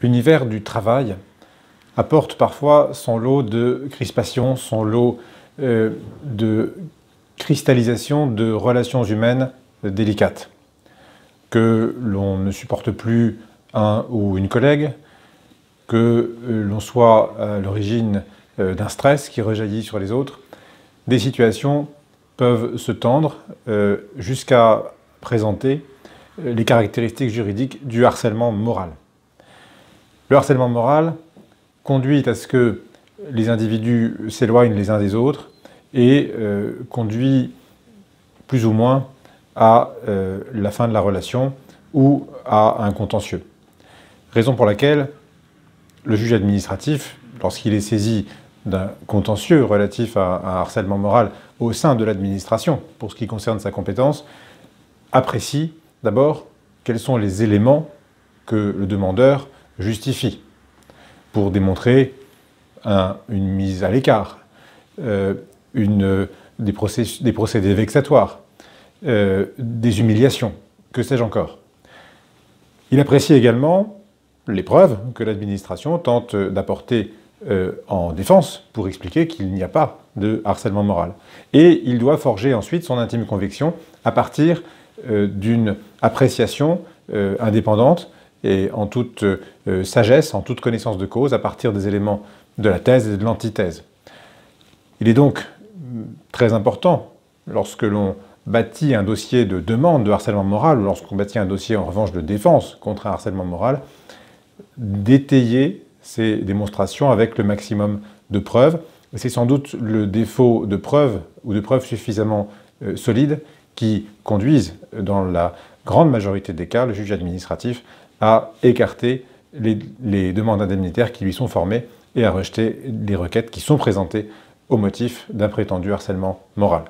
L'univers du travail apporte parfois son lot de crispation, son lot de cristallisation de relations humaines délicates. Que l'on ne supporte plus un ou une collègue, que l'on soit à l'origine d'un stress qui rejaillit sur les autres, des situations peuvent se tendre jusqu'à présenter les caractéristiques juridiques du harcèlement moral. Le harcèlement moral conduit à ce que les individus s'éloignent les uns des autres et conduit plus ou moins à la fin de la relation ou à un contentieux. Raison pour laquelle le juge administratif, lorsqu'il est saisi d'un contentieux relatif à un harcèlement moral au sein de l'administration, pour ce qui concerne sa compétence, apprécie d'abord quels sont les éléments que le demandeur justifie pour démontrer une mise à l'écart, des procédés vexatoires, des humiliations, que sais-je encore. Il apprécie également les preuves que l'administration tente d'apporter en défense pour expliquer qu'il n'y a pas de harcèlement moral. Et il doit forger ensuite son intime conviction à partir d'une appréciation indépendante et en toute sagesse, en toute connaissance de cause, à partir des éléments de la thèse et de l'antithèse. Il est donc très important, lorsque l'on bâtit un dossier de demande de harcèlement moral, ou lorsqu'on bâtit un dossier en revanche de défense contre un harcèlement moral, d'étayer ces démonstrations avec le maximum de preuves. C'est sans doute le défaut de preuves ou de preuves suffisamment solides qui conduisent, dans la grande majorité des cas, le juge administratif à écarter les demandes indemnitaires qui lui sont formées et à rejeter les requêtes qui sont présentées au motif d'un prétendu harcèlement moral.